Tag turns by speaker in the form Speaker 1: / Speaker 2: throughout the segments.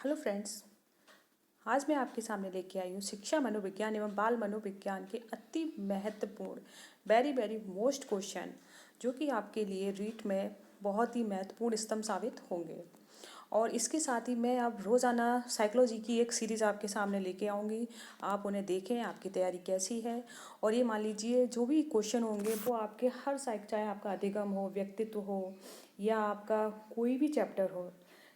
Speaker 1: Hello friends, आज मैं आपके सामने लेके आई हूँ शिक्षा मनोविज्ञान एवं बाल मनोविज्ञान के अति महत्वपूर्ण वेरी मोस्ट क्वेश्चन जो कि आपके लिए रीट में बहुत ही महत्वपूर्ण स्तंभ साबित होंगे। और इसके साथ ही मैं अब रोज़ाना साइकोलॉजी की एक सीरीज़ आपके सामने लेके आऊँगी। आप उन्हें देखें, आपकी तैयारी कैसी है। और ये मान लीजिए जो भी क्वेश्चन होंगे वो आपके हर चाहे आपका अधिगम हो, व्यक्तित्व हो या आपका कोई भी चैप्टर हो,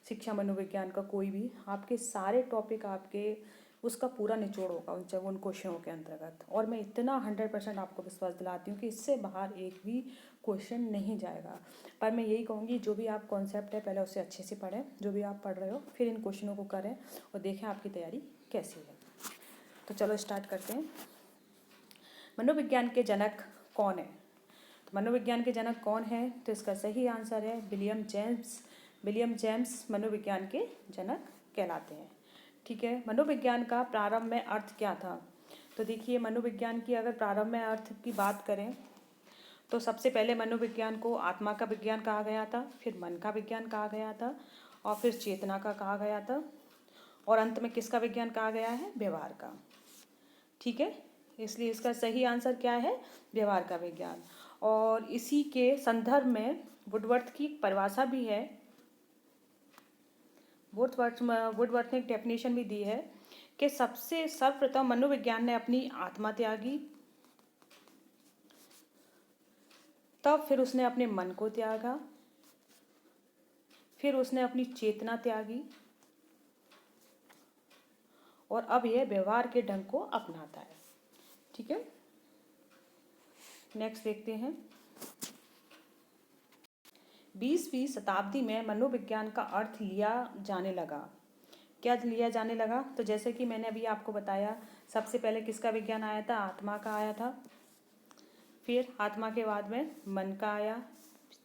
Speaker 1: शिक्षा मनोविज्ञान का कोई भी, आपके सारे टॉपिक आपके उसका पूरा निचोड़ होगा उन क्वेश्चनों के अंतर्गत। और मैं इतना 100% आपको विश्वास दिलाती हूँ कि इससे बाहर एक भी क्वेश्चन नहीं जाएगा। पर मैं यही कहूँगी, जो भी आप कॉन्सेप्ट है पहले उसे अच्छे से पढ़ें, जो भी आप पढ़ रहे हो फिर इन क्वेश्चनों को करें और देखें आपकी तैयारी कैसी है। तो चलो स्टार्ट करते हैं। मनोविज्ञान के जनक कौन है? तो मनोविज्ञान के जनक कौन है? तो इसका सही आंसर है विलियम जेम्स मनोविज्ञान के जनक कहलाते हैं। ठीक है, मनोविज्ञान का प्रारंभ में अर्थ क्या था? तो देखिए, मनोविज्ञान की अगर प्रारंभ में अर्थ की बात करें तो सबसे पहले मनोविज्ञान को आत्मा का विज्ञान कहा गया था, फिर मन का विज्ञान कहा गया था, और फिर चेतना का कहा गया था, और अंत में किसका विज्ञान कहा गया है? व्यवहार का। ठीक है, इसलिए इसका सही आंसर क्या है? व्यवहार का विज्ञान। और इसी के संदर्भ में वुडवर्थ की परिभाषा भी है। वुडवर्थ ने एक डेफिनेशन भी दी है कि सबसे सर्वप्रथम मनोविज्ञान ने अपनी आत्मा त्यागी, तब फिर उसने अपने मन को त्यागा, फिर उसने अपनी चेतना त्यागी, और अब यह व्यवहार के ढंग को अपनाता है। ठीक है, नेक्स्ट देखते हैं। 20वीं शताब्दी में मनोविज्ञान का अर्थ लिया जाने लगा। क्या लिया जाने लगा? तो जैसे कि मैंने अभी आपको बताया, सबसे पहले किसका विज्ञान आया था? आत्मा का आया था। फिर आत्मा के बाद में मन का आया,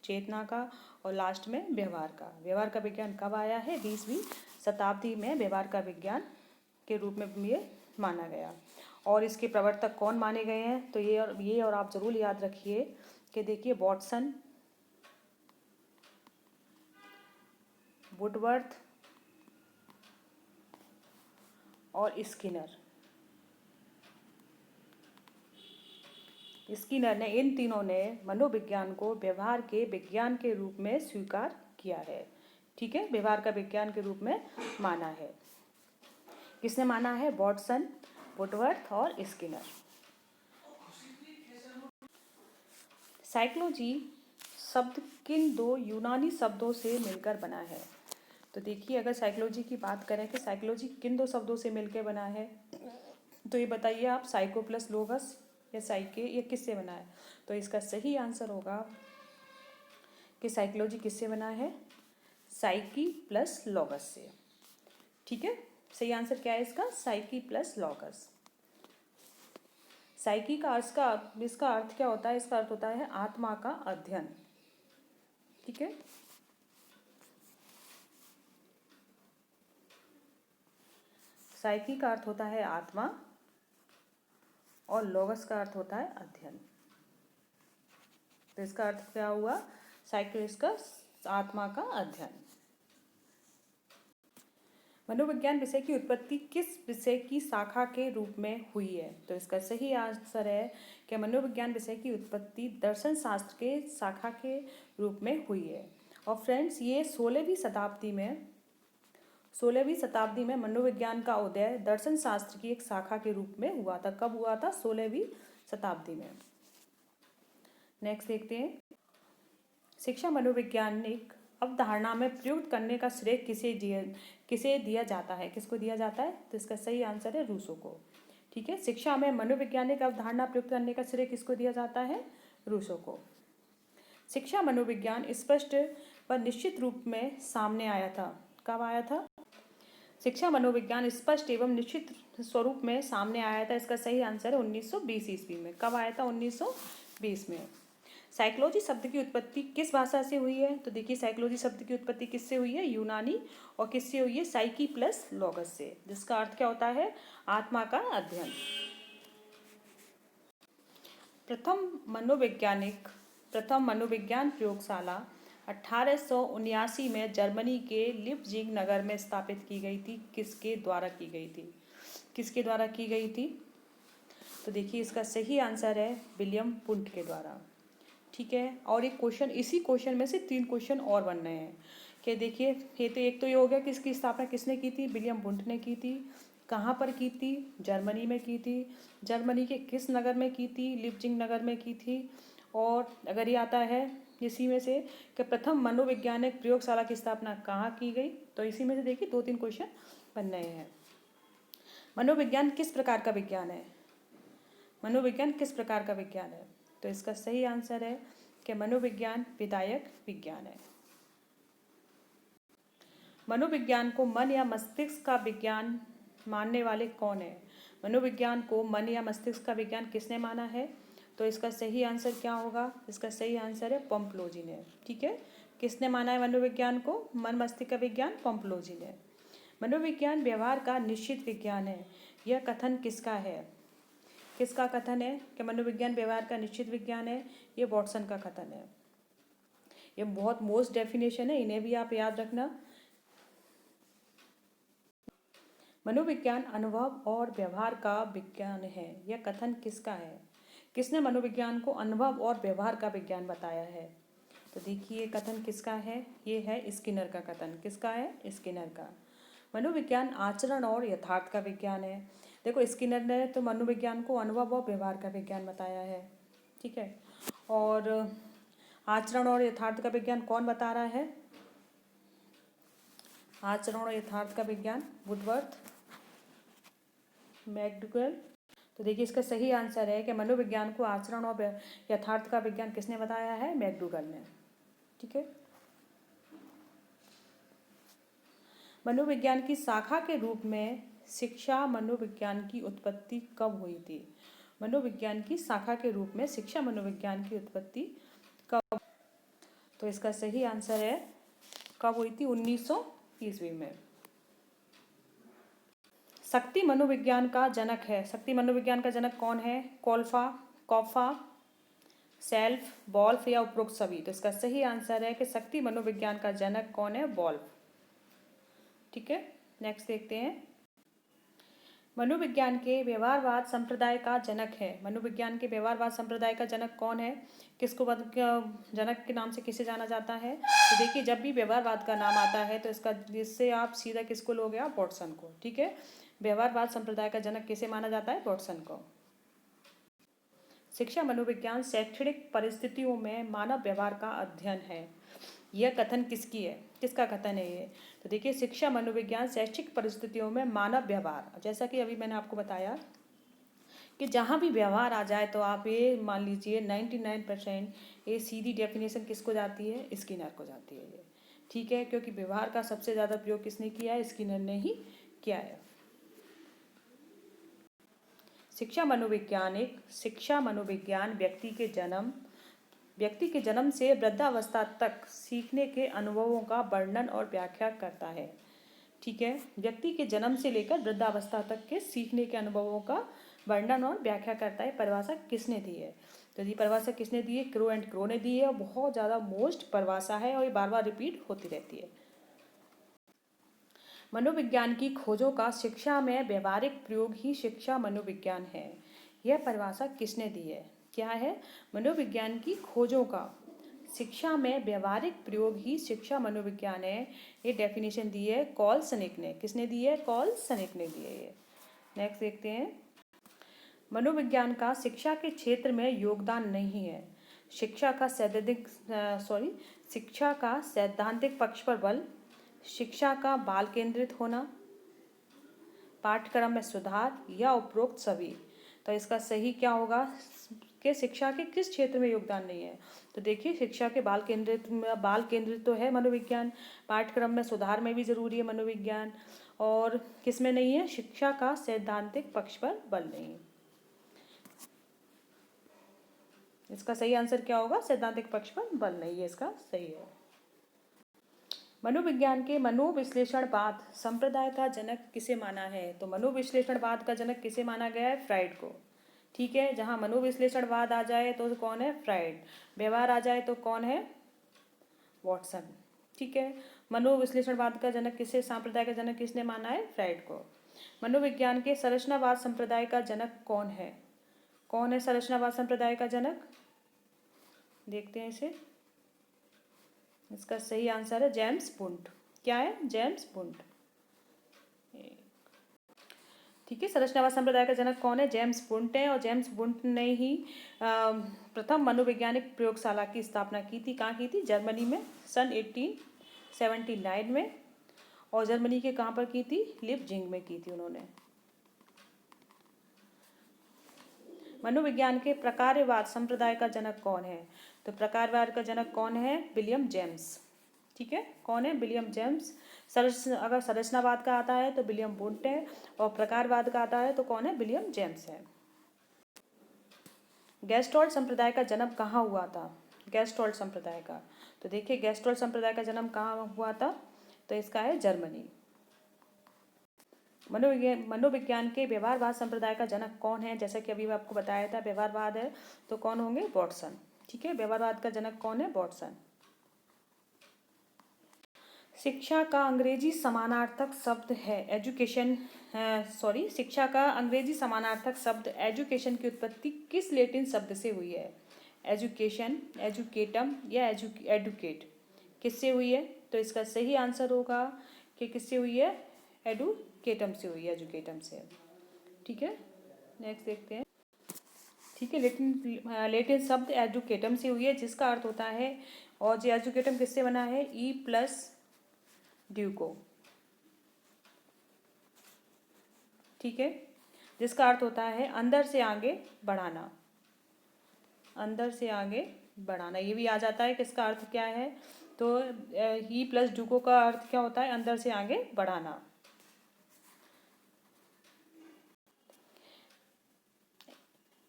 Speaker 1: चेतना का, और लास्ट में व्यवहार का। व्यवहार का विज्ञान कब आया है? 20वीं शताब्दी में व्यवहार का विज्ञान के रूप में ये माना गया। और इसके प्रवर्तक कौन माने गए हैं? तो ये और आप जरूर याद रखिए कि देखिए, वॉटसन, वुडवर्थ और स्किनर ने, इन तीनों ने मनोविज्ञान को व्यवहार के विज्ञान के रूप में स्वीकार किया है। ठीक है, व्यवहार का विज्ञान के रूप में माना है। किसने माना है? वॉटसन, वुडवर्थ और स्किनर। साइकोलॉजी शब्द किन दो यूनानी शब्दों से मिलकर बना है? तो देखिए, अगर साइकोलॉजी की बात करें कि साइकोलॉजी किन दो शब्दों से मिलकर बना है, तो ये बताइए आप, साइको प्लस लोगस या साइके, या किससे बना है? तो इसका सही आंसर होगा कि साइकोलॉजी किससे बना है? साइकी प्लस लॉगस से। ठीक है, सही आंसर क्या है इसका? Psyche plus logos. साइकी का इसका अर्थ क्या होता है? इसका अर्थ होता है आत्मा का अध्ययन। ठीक है, साइकी का अर्थ होता है आत्मा और लोगस का अर्थ होता है अध्ययन। तो इसका अर्थ क्या हुआ? साइकिलिस्ट का आत्मा का अध्ययन। मनोविज्ञान विषय की उत्पत्ति किस विषय की शाखा के रूप में हुई है? तो इसका सही आंसर है कि मनोविज्ञान विषय की उत्पत्ति दर्शन शास्त्र के शाखा के रूप में हुई है। और फ्रेंड्स, ये 16वीं शताब्दी में मनोविज्ञान का उदय दर्शन शास्त्र की एक शाखा के रूप में हुआ था। कब हुआ था? 16वीं शताब्दी में। नेक्स्ट देखते हैं। शिक्षा मनोवैज्ञानिक अवधारणा में प्रयुक्त करने का श्रेय किसे दिया जाता है? किसको दिया जाता है? तो इसका सही आंसर है रूसो को। ठीक है, शिक्षा में मनोवैज्ञानिक अवधारणा प्रयुक्त करने का श्रेय किसको दिया जाता है? रूसो को। शिक्षा मनोविज्ञान स्पष्ट व निश्चित रूप में सामने आया था। कब आया था? शिक्षा मनोविज्ञान स्पष्ट एवं निश्चित स्वरूप में सामने आया था। इसका सही आंसर है 1920 ईस्वी में। कब आया था? 1920 में। साइकोलॉजी शब्द की उत्पत्ति किस भाषा से हुई है? तो देखिए, साइकोलॉजी शब्द की उत्पत्ति किससे हुई है? यूनानी। और किससे हुई है? साइकी प्लस लॉगस से, जिसका अर्थ क्या होता है? आत्मा का अध्ययन। प्रथम मनोविज्ञान प्रयोगशाला 1879 में जर्मनी के लिप्जिग नगर में स्थापित की गई थी। किसके द्वारा की गई थी? किसके द्वारा की गई थी? तो देखिए इसका सही आंसर है विलियम वुंट के द्वारा। ठीक है, और एक क्वेश्चन, इसी क्वेश्चन में से 3 क्वेश्चन और बन रहे हैं कि देखिए ये तो एक तो ये हो गया, किसकी स्थापना किसने की थी? विलियम वुंट ने की थी। कहाँ पर की थी? जर्मनी में की थी। जर्मनी के किस नगर में की थी? लिप्जिग नगर में की थी। और अगर ये आता है इसी में से कि प्रथम मनोवैज्ञानिक प्रयोगशाला की स्थापना कहाँ की गई, तो इसी में से देखिए 2-3 क्वेश्चन बन रहे हैं। मनोविज्ञान किस प्रकार का विज्ञान है? मनोविज्ञान किस प्रकार का विज्ञान है? तो इसका सही आंसर है कि मनोविज्ञान विधायक विज्ञान है। मनोविज्ञान को मन या मस्तिष्क का विज्ञान मानने वाले कौन है? मनोविज्ञान को मन या मस्तिष्क का विज्ञान किसने माना है? तो इसका सही आंसर क्या होगा? इसका सही आंसर है पोम्प्लोजी ने। ठीक है, किसने माना है मनोविज्ञान को मन मस्तिष्क का विज्ञान? पोम्प्लोजी ने। मनोविज्ञान व्यवहार का निश्चित विज्ञान है, यह कथन किसका है? किसका कथन है कि मनोविज्ञान व्यवहार का निश्चित विज्ञान है? ये वॉटसन का कथन है। ये बहुत मोस्ट डेफिनेशन है, इन्हें भी आप याद रखना। मनोविज्ञान अनुभव और व्यवहार का विज्ञान है, यह कथन किसका है? किसने मनोविज्ञान को अनुभव और व्यवहार का विज्ञान बताया है? तो देखिए कथन किसका है? ये है स्किनर का कथन। किसका है? स्किनर का। मनोविज्ञान आचरण और यथार्थ का विज्ञान है। देखो स्किनर ने तो मनोविज्ञान को अनुभव और व्यवहार का विज्ञान बताया है। ठीक है, और आचरण और यथार्थ का विज्ञान कौन बता रहा है? आचरण और यथार्थ का विज्ञान वुडवर्थ, मैकडूगल। तो देखिए इसका सही आंसर है कि मनोविज्ञान को आचरण और यथार्थ का विज्ञान किसने बताया है? मैकडूगल ने। ठीक है, मनोविज्ञान की शाखा के रूप में शिक्षा मनोविज्ञान की उत्पत्ति कब हुई थी? मनोविज्ञान की शाखा के रूप में शिक्षा मनोविज्ञान की उत्पत्ति कब? तो इसका सही आंसर है कब हुई थी? 1900 ईस्वी में। शक्ति मनोविज्ञान का जनक है। शक्ति मनोविज्ञान का जनक कौन है? कोल्फा, कॉफा, सेल्फ, वॉल्फ या उपरोक्त सभी? तो इसका सही आंसर है कि शक्ति मनोविज्ञान का जनक कौन है? वॉल्फ। ठीक है, नेक्स्ट देखते हैं। मनोविज्ञान के व्यवहारवाद संप्रदाय का जनक है। मनोविज्ञान के व्यवहारवाद संप्रदाय का जनक कौन है? किसको जनक के नाम से किसे जाना जाता है? तो देखिए जब भी व्यवहारवाद का नाम आता है तो इससे आप सीधा किसको लोगे? आप वॉटसन को। ठीक है, व्यवहारवाद संप्रदाय का जनक किसे माना जाता है? वॉटसन को। शिक्षा मनोविज्ञान शैक्षणिक परिस्थितियों में मानव व्यवहार का अध्ययन है, यह कथन किसकी है? किसका कथन है ये? तो देखिए शिक्षा मनोविज्ञान शैक्षिक परिस्थितियों में मानव व्यवहार, जैसा कि अभी मैंने आपको बताया कि जहाँ भी व्यवहार आ जाए तो आप ये मान लीजिए 99% ये सीधी डेफिनेशन किसको जाती है? स्किनर को जाती है ये। ठीक है, क्योंकि व्यवहार का सबसे ज़्यादा प्रयोग किसने किया है? स्किनर ने ही किया है। शिक्षा मनोविज्ञान व्यक्ति के जन्म से वृद्धावस्था तक सीखने के अनुभवों का वर्णन और व्याख्या करता है। ठीक है, व्यक्ति के जन्म से लेकर वृद्धावस्था तक के सीखने के अनुभवों का वर्णन और व्याख्या करता है। परिभाषा किसने दी है? तो ये परिभाषा किसने दी है? क्रो एंड क्रो ने दी है, और बहुत ज़्यादा मोस्ट परिभाषा है और ये बार बार रिपीट होती रहती है। मनोविज्ञान की खोजों का शिक्षा में व्यवहारिक प्रयोग ही शिक्षा मनोविज्ञान है, यह परिभाषा किसने दी है? क्या है? मनोविज्ञान की खोजों का शिक्षा में व्यवहारिक प्रयोग ही शिक्षा मनोविज्ञान है, ये डेफिनेशन दी है कॉल सनिक ने। किसने दी है? कॉल सनिक ने दी है ये। नेक्स्ट देखते हैं। मनोविज्ञान का शिक्षा के क्षेत्र में योगदान नहीं है। शिक्षा का सैद्धांतिक पक्ष पर बल, शिक्षा का बाल केंद्रित होना, पाठ्यक्रम में सुधार या उपरोक्त सभी? तो इसका सही क्या होगा कि शिक्षा के किस क्षेत्र में योगदान नहीं है? तो देखिए शिक्षा के बाल केंद्रित तो है मनोविज्ञान, पाठ्यक्रम में सुधार में भी जरूरी है मनोविज्ञान, और किस में नहीं है? शिक्षा का सैद्धांतिक पक्ष पर बल नहीं। इसका सही आंसर क्या होगा? सैद्धांतिक पक्ष पर बल नहीं, है इसका सही है। मनोविज्ञान के मनोविश्लेषणवाद संप्रदाय का जनक किसे माना है? तो मनोविश्लेषणवाद का जनक किसे माना गया है? फ्राइड को। ठीक है, जहां मनोविश्लेषणवाद आ जाए तो कौन है? फ्राइड। व्यवहार आ जाए तो कौन है? वॉटसन। ठीक है। मनोविश्लेषणवाद का जनक किसे, सांप्रदाय का जनक किसने माना है? फ्राइड को। मनोविज्ञान के संरचनावाद संप्रदाय का जनक कौन है? कौन है संरचनावाद संप्रदाय का जनक? देखते हैं इसे। इसका सही आंसर है जेम्स वुंड। क्या है? James wound. ठीक है। संरचनावाद संप्रदाय का जनक कौन है? जेम्स वुंड है। और जेम्स वुंड ने ही प्रथम मनोवैज्ञानिक प्रयोगशाला की स्थापना की थी। कहाँ की थी? जर्मनी में, सन 1879 में। और जर्मनी के कहाँ पर की थी? लिपजिंग में की थी उन्होंने। मनोविज्ञान के प्रकारवाद संप्रदाय का जनक कौन है? तो प्रकारवाद का जनक कौन है? William James. ठीक है। कौन है? William James. अगर संरचनावाद का आता है तो विलियम वुंड है, और प्रकारवाद का आता है तो कौन है? विलियम जेम्स है। गेस्टोल्ट संप्रदाय का जन्म कहाँ हुआ था? गेस्टोल्ट संप्रदाय का, तो देखिए गेस्टोल्ट संप्रदाय का जन्म कहाँ हुआ था? तो इसका है जर्मनी। मनोविज्ञान के व्यवहारवाद संप्रदाय का जनक कौन है? जैसा कि अभी आपको बताया था व्यवहारवाद है, तो कौन होंगे? वॉटसन। ठीक है। व्यवहारवाद का जनक कौन है? वॉटसन। शिक्षा का अंग्रेजी समानार्थक शब्द है एजुकेशन। शिक्षा का अंग्रेजी समानार्थक शब्द एजुकेशन की उत्पत्ति किस लैटिन शब्द से हुई है? एजुकेशन, एजुकेटम या एडुकेट, किससे हुई है? तो इसका सही आंसर होगा कि किससे हुई है? एडुकेटम से हुई है, एजुकेटम से। ठीक है। नेक्स्ट देखते हैं। ठीक है। लेटिन शब्द एजुकेटम से हुई है, जिसका अर्थ होता है, और जो एजुकेटम किससे बना है? ई प्लस ड्यूको। ठीक है। जिसका अर्थ होता है अंदर से आगे बढ़ाना। अंदर से आगे बढ़ाना, ये भी आ जाता है कि इसका अर्थ क्या है? तो ई प्लस ड्यूको का अर्थ क्या होता है? अंदर से आगे बढ़ाना।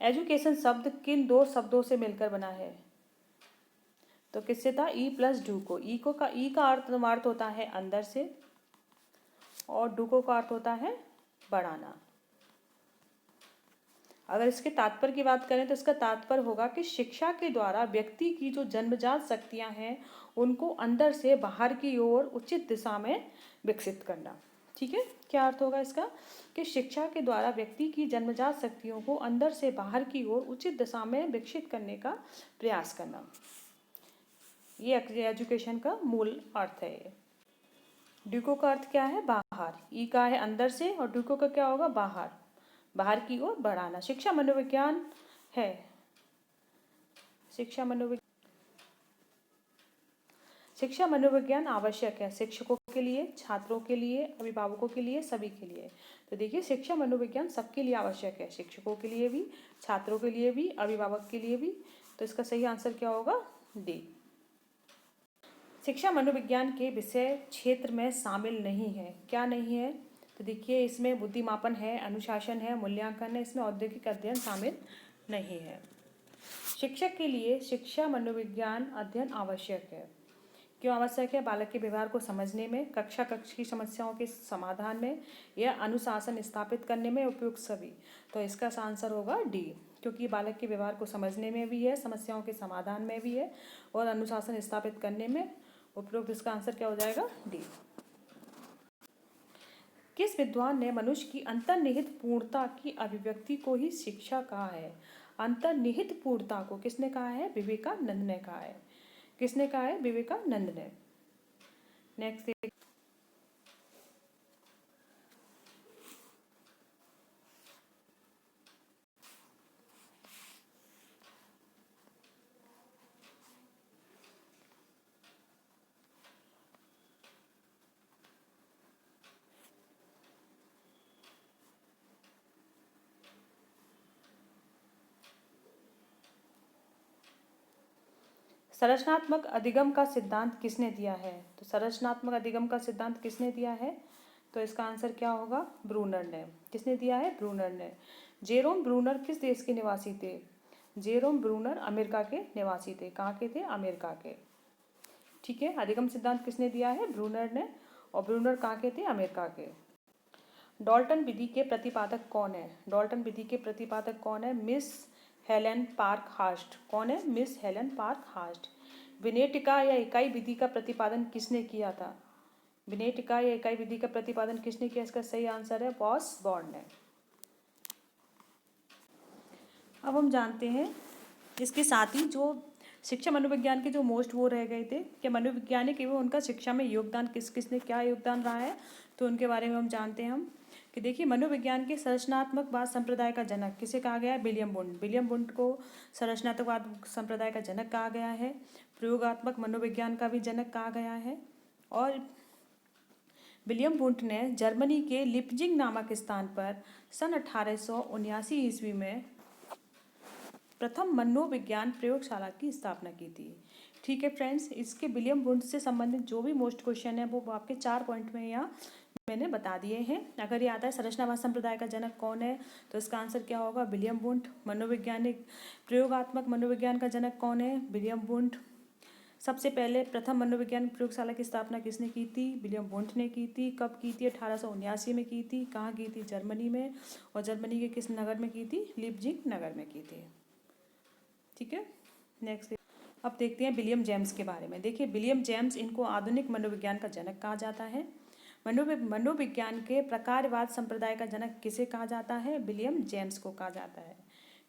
Speaker 1: एजुकेशन शब्द किन दो शब्दों से मिलकर बना है? तो किससे था? ई प्लस ड्यूको। ई का अर्थ होता है अंदर से, और ड्यूको का अर्थ होता है बढ़ाना। अगर इसके तात्पर्य की बात करें तो इसका तात्पर्य होगा कि शिक्षा के द्वारा व्यक्ति की जो जन्मजात शक्तियां हैं उनको अंदर से बाहर की ओर उचित दिशा में विकसित करना। ठीक है। क्या अर्थ होगा इसका? कि शिक्षा के द्वारा व्यक्ति की जन्मजात शक्तियों को अंदर से बाहर की ओर उचित दिशा में विकसित करने का प्रयास करना। ये एजुकेशन का मूल अर्थ है। ड्यूको का अर्थ क्या है? बाहर। ई का है अंदर से, और ड्यूको का क्या होगा? बाहर, बाहर की ओर बढ़ाना। शिक्षा मनोविज्ञान है। शिक्षा मनोविज्ञान आवश्यक है शिक्षकों के लिए, छात्रों के लिए, अभिभावकों के लिए, सभी के लिए। तो देखिए शिक्षा मनोविज्ञान सबके लिए आवश्यक है, शिक्षकों के लिए भी, छात्रों के लिए भी, अभिभावक के लिए भी। तो इसका सही आंसर क्या होगा? डी। शिक्षा मनोविज्ञान के विषय क्षेत्र में शामिल नहीं है। क्या नहीं है? तो देखिए इसमें बुद्धिमापन है, अनुशासन है, मूल्यांकन है, इसमें औद्योगिक अध्ययन शामिल नहीं है। शिक्षक के लिए शिक्षा मनोविज्ञान अध्ययन आवश्यक है। क्यों आवश्यक है? बालक के व्यवहार को समझने में, कक्ष की समस्याओं के समाधान में, या अनुशासन स्थापित करने में उपयुक्त सभी। तो इसका आंसर होगा डी, क्योंकि बालक के व्यवहार को समझने में भी है, समस्याओं के समाधान में भी है, और अनुशासन स्थापित करने में उपयुक्त। इसका आंसर क्या हो जाएगा? डी। किस विद्वान ने मनुष्य की अंतर्निहित पूर्णता की अभिव्यक्ति को ही शिक्षा कहा है? अंतर्निहित पूर्णता को किसने कहा है? विवेकानंद ने कहा है। किसने कहा है? विवेकानंद ने। नेक्स्ट। संरचनात्मक अधिगम का सिद्धांत किसने दिया है? तो संरचनात्मक अधिगम का सिद्धांत किसने दिया है? तो इसका आंसर क्या होगा? ब्रूनर ने। किसने दिया है? ब्रूनर ने। जेरोम ब्रूनर किस देश के निवासी थे? जेरोम ब्रूनर अमेरिका के निवासी थे। कहाँ के थे? अमेरिका के। ठीक है। अधिगम सिद्धांत किसने दिया है? ब्रूनर ने। और ब्रूनर कहाँ के थे? अमेरिका के। डॉल्टन विधि के प्रतिपादक कौन है? डॉल्टन विधि के प्रतिपादक कौन है? Miss Helen Parkhurst. कौन है? Miss Helen Parkhurst. Winnetka या इकाई विधि का प्रतिपादन किसने किया था? विनेटिका या इकाई विधि का प्रतिपादन किसने किया? इसका सही आंसर है बॉस-बॉर्न ने। अब हम जानते हैं इसके साथ ही जो शिक्षा मनोविज्ञान के जो मोस्ट वो रह गए थे कि मनोवैज्ञानिक एवं उनका शिक्षा में योगदान किस किसने क्या योगदान रहा है, तो उनके बारे में हम जानते हैं हम कि देखिए मनोविज्ञान के संरचनात्मकवाद संप्रदाय का जनक किसे कहा गया है? William wound. विलियम वुंड को संरचनात्मकवाद संप्रदाय का जनक कहा गया है। प्रयोगात्मक मनोविज्ञान का भी जनक कहा गया है। और विलियम वुंड ने जर्मनी के लिपजिंग नामक स्थान पर सन 1879 ईस्वी में प्रथम मनोविज्ञान प्रयोगशाला की स्थापना की थी। ठीक है फ्रेंड्स, इसके विलियम वुंड से संबंधित जो भी मोस्ट क्वेश्चन है वो आपके 4 पॉइंट में यहाँ मैंने बता दिए हैं। अगर ये आता है संरचनावाद संप्रदाय का जनक कौन है, तो इसका आंसर क्या होगा? William wound. मनोवैज्ञानिक प्रयोगात्मक मनोविज्ञान का जनक कौन है? William wound. सबसे पहले प्रथम मनोविज्ञान प्रयोगशाला की स्थापना किसने की थी? विलियम वुंड ने की थी। कब की थी? 1879 में की थी। कहाँ की थी? जर्मनी में। और जर्मनी के किस नगर में की थी? लिपजिंग नगर में की थी। ठीक है, नेक्स्ट अब देखते हैं विलियम जेम्स के बारे में। देखिए विलियम जेम्स, इनको आधुनिक मनोविज्ञान का जनक कहा जाता है। मनोविज्ञान के प्रकारवाद संप्रदाय का जनक किसे कहा जाता है? विलियम जेम्स को कहा जाता है।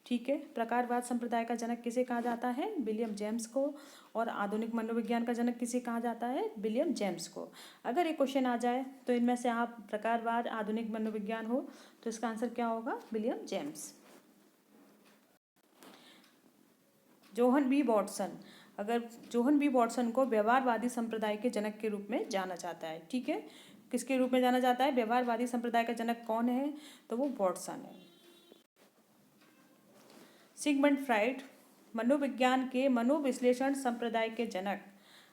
Speaker 1: ठीक है, प्रकारवाद संप्रदाय का जनक किसे कहा जाता है? विलियम जेम्स को। और आधुनिक मनोविज्ञान का जनक किसे कहा जाता है? विलियम जेम्स को। अगर एक क्वेश्चन आ जाए तो इनमें से आप प्रकारवाद आधुनिक मनोविज्ञान हो तो इसका आंसर क्या होगा? William James. John B Watson, अगर जोहन बी वॉटसन को व्यवहारवादी संप्रदाय के जनक के रूप में जाना जाता है। ठीक है, किसके रूप में जाना जाता है? व्यवहारवादी संप्रदाय का जनक कौन है? तो वो वॉटसन है। सिगमंड फ्राइड, मनोविज्ञान के मनोविश्लेषण संप्रदाय के जनक।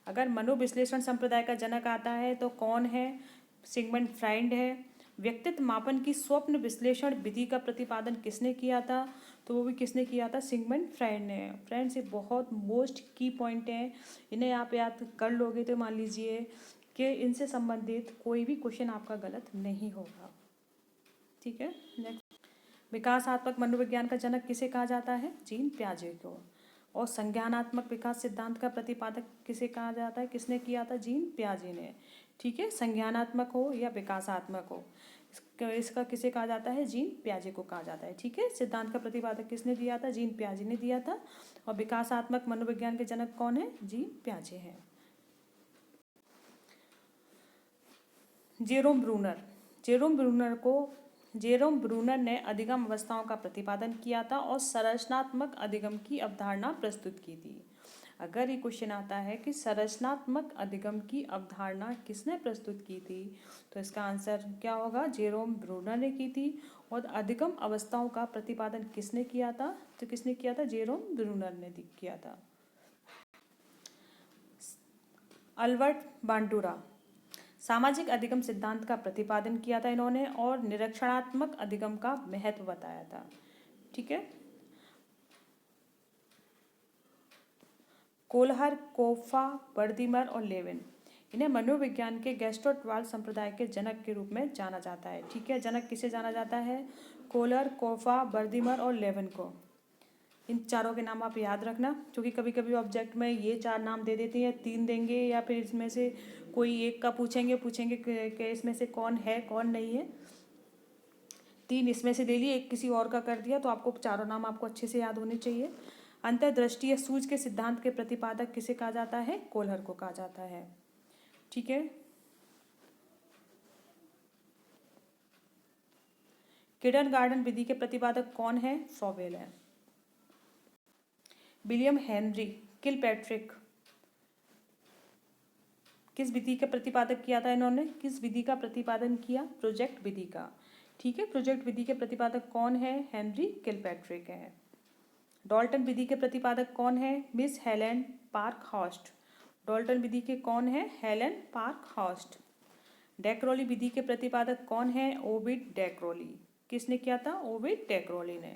Speaker 1: अगर मनोविश्लेषण संप्रदाय का जनक आता है तो कौन है? सिगमंड फ्राइड है। व्यक्तित्व मापन की स्वप्न विश्लेषण विधि का प्रतिपादन किसने किया था? तो वो भी किसने किया था? सिगमंड फ्राइड ने। फ्रेंड्स, ये बहुत मोस्ट की पॉइंट हैं, इन्हें आप याद कर लोगे तो मान लीजिए कि इनसे संबंधित कोई भी क्वेश्चन आपका गलत नहीं होगा। ठीक है, नेक्स्ट। विकासात्मक मनोविज्ञान का जनक किसे कहा जाता है? जीन पियाजे को। और संज्ञानात्मक विकास सिद्धांत का प्रतिपादक किसे कहा जाता है? किसने किया था? जीन पियाजे ने। ठीक है, संज्ञानात्मक हो या विकासात्मक हो, इसका किसे कहा जाता है? जीन पियाजे को कहा जाता है। ठीक है, सिद्धांत का प्रतिपादक किसने दिया था? जीन पियाजे ने दिया था। और विकासात्मक मनोविज्ञान के जनक कौन है? जीन पियाजे हैं। जेरोम ब्रूनर, जेरोम ब्रूनर ने अधिगम अवस्थाओं का प्रतिपादन किया था और संरचनात्मक अधिगम की अवधारणा प्रस्तुत की थी। अगर ये क्वेश्चन आता है कि संरचनात्मक अधिगम की अवधारणा किसने प्रस्तुत की थी, तो इसका आंसर क्या होगा? जेरोम ब्रूनर ने की थी। और अधिगम अवस्थाओं का प्रतिपादन किसने किया था? तो किसने किया था? जेरोम ब्रूनर ने किया था। अल्बर्ट बांडुरा, सामाजिक अधिगम सिद्धांत का प्रतिपादन किया था इन्होंने और निरीक्षणात्मक अधिगम का महत्व बताया था। ठीक है, कोलहर, कोफा, बर्दिमर और लेविन, इन्हें मनोविज्ञान के गेस्टोट्वाल संप्रदाय के जनक के रूप में जाना जाता है। ठीक है, जनक किसे जाना जाता है? कोलर, कोफा, बर्दिमर और लेविन को। इन चारों के नाम आप याद रखना, क्योंकि कभी कभी ऑब्जेक्ट में ये 4 नाम दे देते हैं, 3 देंगे या फिर इसमें से कोई एक का पूछेंगे कि इसमें से कौन है कौन नहीं है। 3 इसमें से ले लिए, एक किसी और का कर दिया, तो आपको चारों नाम आपको अच्छे से याद होने चाहिए। अंतर्दृष्टि या सूझ के सिद्धांत के प्रतिपादक किसे कहा जाता है? कोलहर को कहा जाता है। ठीक है, किंडरगार्टन विधि के प्रतिपादक कौन है? फ्रॉबेल है। विलियम हेनरी किलपैट्रिक, किस विधि का प्रतिपादक किया था इन्होंने? किस विधि का प्रतिपादन किया? प्रोजेक्ट विधि का। ठीक है, प्रोजेक्ट विधि के प्रतिपादक कौन है? हेनरी किलपैट्रिक है। डॉल्टन विधि के प्रतिपादक कौन है? Miss Helen Parkhurst. डॉल्टन विधि के कौन है? हेलेन पार्कहॉर्स्ट। डैक्रोली विधि के प्रतिपादक कौन है? ओविड डैक्रोली। किसने किया था? ओविड डैक्रोली ने।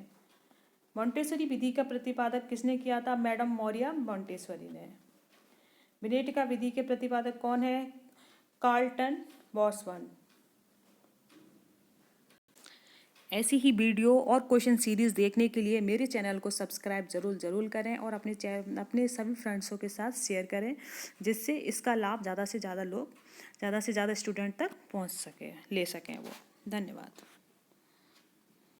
Speaker 1: मॉन्टेसरी विधि का प्रतिपादक किसने किया था? मैडम मौर्या मॉन्टेसरी ने। विनेटिका विधि के प्रतिपादक कौन है? कार्लटन बॉसवन। ऐसी ही वीडियो और क्वेश्चन सीरीज़ देखने के लिए मेरे चैनल को सब्सक्राइब ज़रूर करें और अपने सभी फ्रेंड्सों के साथ शेयर करें, जिससे इसका लाभ ज़्यादा से ज़्यादा स्टूडेंट तक पहुंच सके, ले सकें वो। धन्यवाद।